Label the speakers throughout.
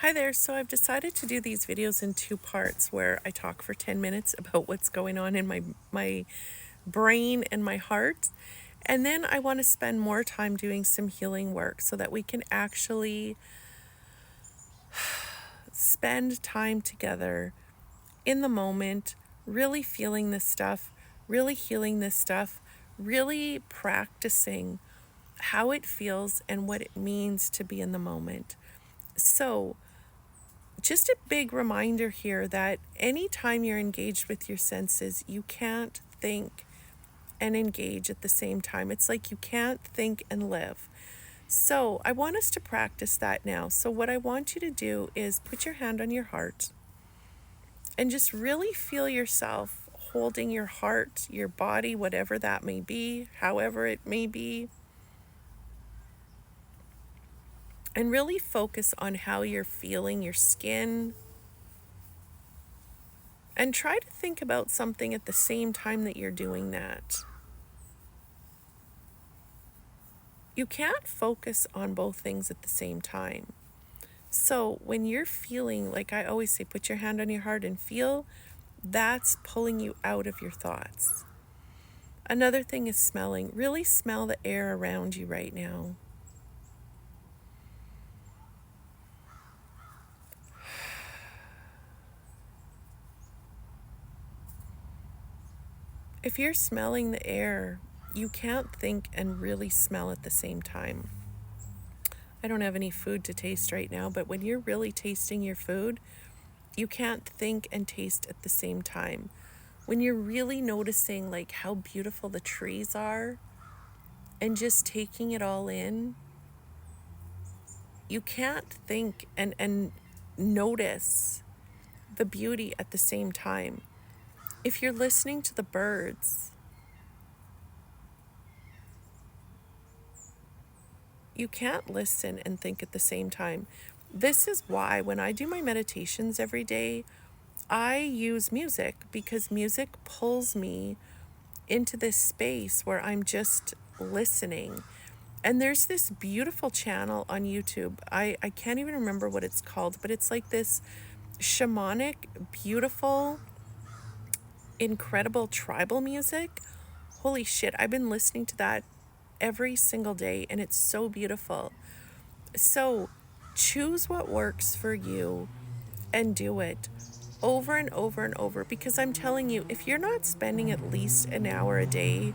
Speaker 1: Hi there. So I've decided to do these videos in two parts where I talk for 10 minutes about what's going on in my brain and my heart. And then I want to spend more time doing some healing work so that we can actually spend time together in the moment, really feeling this stuff, really healing this stuff, really practicing how it feels and what it means to be in the moment. So, just a big reminder here that anytime you're engaged with your senses, you can't think and engage at the same time. It's like you can't think and live. So I want us to practice that now. So what I want you to do is put your hand on your heart and just really feel yourself holding your heart, your body, whatever that may be, however it may be, and really focus on how you're feeling your skin. And try to think about something at the same time that you're doing that. You can't focus on both things at the same time. So when you're feeling, like I always say, put your hand on your heart and feel, that's pulling you out of your thoughts. Another thing is smelling. Really smell the air around you right now. If you're smelling the air, you can't think and really smell at the same time. I don't have any food to taste right now, but when you're really tasting your food, you can't think and taste at the same time. When you're really noticing like how beautiful the trees are and just taking it all in, you can't think and notice the beauty at the same time. If you're listening to the birds, you can't listen and think at the same time. This is why when I do my meditations every day, I use music because music pulls me into this space where I'm just listening. And there's this beautiful channel on YouTube. I can't even remember what it's called, but it's like this shamanic, beautiful, incredible tribal music. Holy shit, I've been listening to that every single day and it's so beautiful. So choose what works for you and do it over and over and over, because I'm telling you, if you're not spending at least an hour a day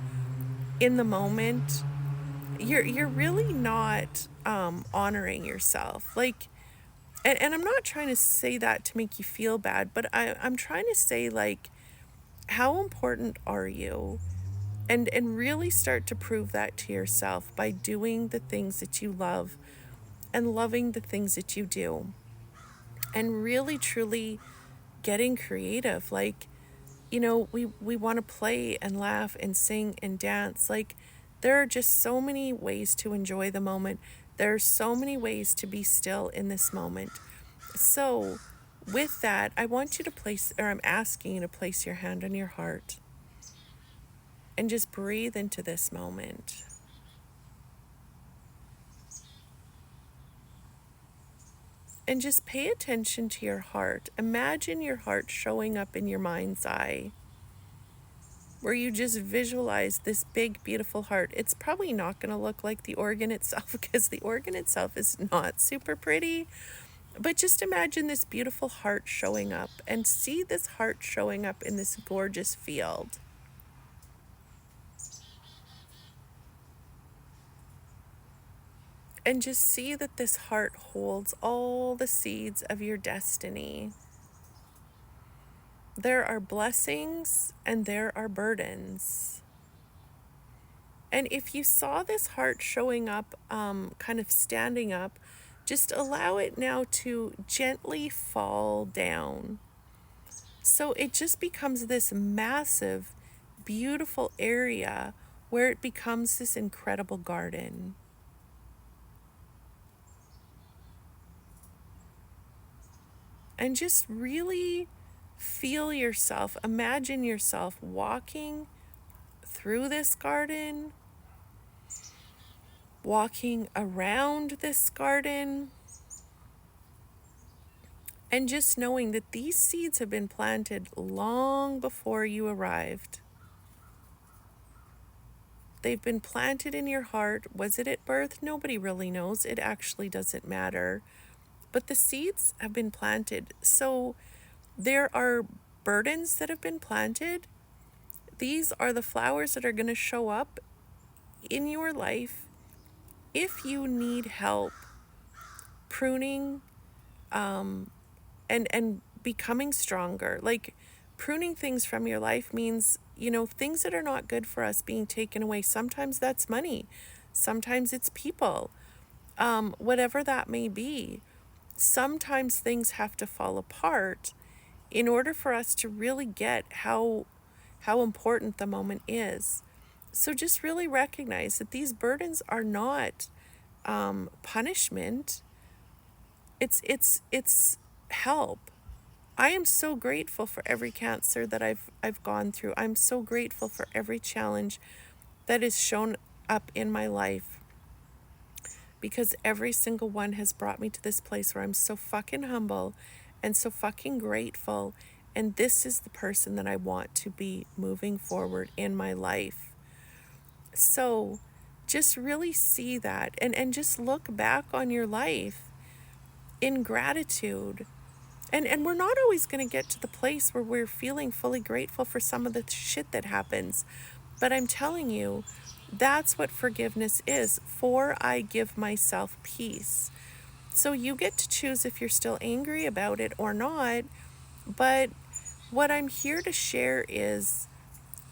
Speaker 1: in the moment, you're really not honoring yourself. Like, and I'm not trying to say that to make you feel bad, but I'm trying to say, like, how important are you? And really start to prove that to yourself by doing the things that you love and loving the things that you do. And really truly getting creative. Like, we want to play and laugh and sing and dance. Like, there are just so many ways to enjoy the moment. There are so many ways to be still in this moment. So, with that, I want you to place, or I'm asking you to place your hand on your heart and just breathe into this moment. And just pay attention to your heart. Imagine your heart showing up in your mind's eye, where you just visualize this big, beautiful heart. It's probably not going to look like the organ itself because the organ itself is not super pretty. But just imagine this beautiful heart showing up and see this heart showing up in this gorgeous field. And just see that this heart holds all the seeds of your destiny. There are blessings and there are burdens. And if you saw this heart showing up, kind of standing up, just allow it now to gently fall down. So it just becomes this massive, beautiful area where it becomes this incredible garden. And just really feel yourself, imagine yourself walking through this garden, walking around this garden, And just knowing that these seeds have been planted long before you arrived. They've been planted in your heart. Was it at birth? Nobody really knows. It actually doesn't matter. But the seeds have been planted. So there are burdens that have been planted. These are the flowers that are going to show up in your life if you need help pruning and becoming stronger. Like, pruning things from your life means, things that are not good for us being taken away. Sometimes that's money. Sometimes it's people. Whatever that may be. Sometimes things have to fall apart in order for us to really get how important the moment is. So just really recognize that these burdens are not punishment. It's help. I am so grateful for every cancer that I've gone through. I'm so grateful for every challenge that has shown up in my life, because every single one has brought me to this place where I'm so fucking humble and so fucking grateful. And this is the person that I want to be moving forward in my life. So just really see that and just look back on your life in gratitude. And we're not always going to get to the place where we're feeling fully grateful for some of the shit that happens. But I'm telling you, that's what forgiveness is. For I give myself peace. So you get to choose if you're still angry about it or not. But what I'm here to share is,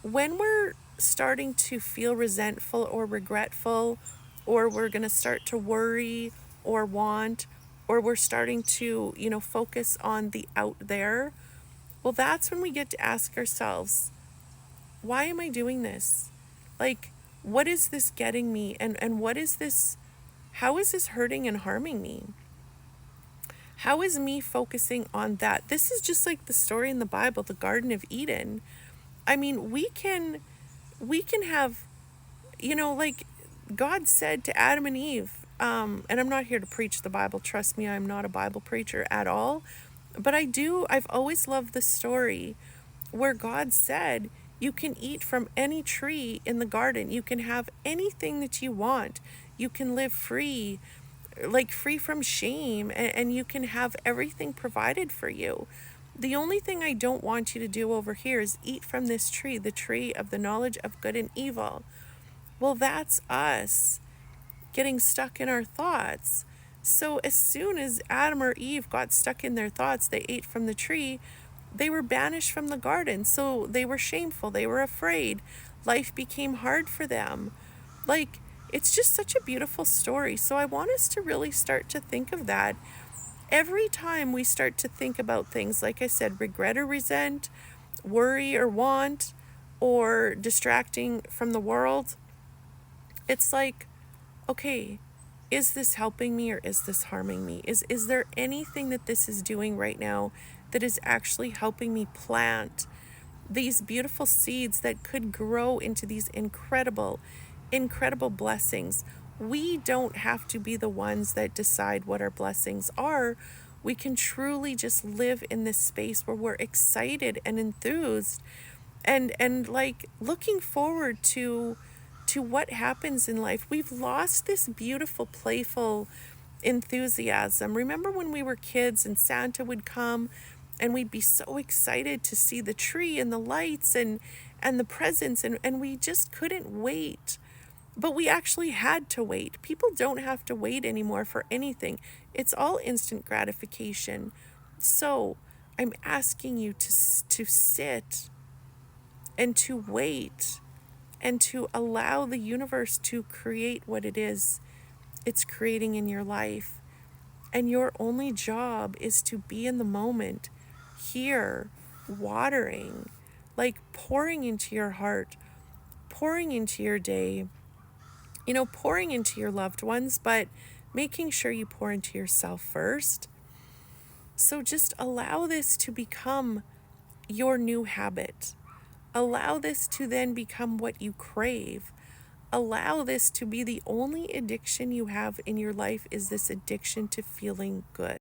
Speaker 1: when we're starting to feel resentful or regretful, or we're going to start to worry or want, or we're starting to, focus on the out there, well, that's when we get to ask ourselves, why am I doing this? Like, what is this getting me? And what is this? How is this hurting and harming me? How is me focusing on that? This is just like the story in the Bible, the Garden of Eden. I mean, we can have, like God said to Adam and Eve, and I'm not here to preach the Bible. Trust me, I'm not a Bible preacher at all. But I've always loved the story where God said, you can eat from any tree in the garden. You can have anything that you want. You can live free, like free from shame, and you can have everything provided for you. The only thing I don't want you to do over here is eat from this tree, the tree of the knowledge of good and evil. Well, that's us getting stuck in our thoughts. So as soon as Adam or Eve got stuck in their thoughts, they ate from the tree, they were banished from the garden. So they were shameful, they were afraid. Life became hard for them. Like, it's just such a beautiful story. So I want us to really start to think of that. Every time we start to think about things, like I said, regret or resent, worry or want, or distracting from the world, it's like, okay, is this helping me or is this harming me? Is there anything that this is doing right now that is actually helping me plant these beautiful seeds that could grow into these incredible, incredible blessings? We don't have to be the ones that decide what our blessings are. We can truly just live in this space where we're excited and enthused and like looking forward to what happens in life. We've lost this beautiful, playful enthusiasm. Remember when we were kids and Santa would come and we'd be so excited to see the tree and the lights and the presents, and we just couldn't wait. But we actually had to wait. People don't have to wait anymore for anything. It's all instant gratification. So I'm asking you to sit and to wait and to allow the universe to create what it is it's creating in your life. And your only job is to be in the moment, here, watering, like pouring into your heart, pouring into your day, pouring into your loved ones, but making sure you pour into yourself first. So just allow this to become your new habit. Allow this to then become what you crave. Allow this to be the only addiction you have in your life, is this addiction to feeling good.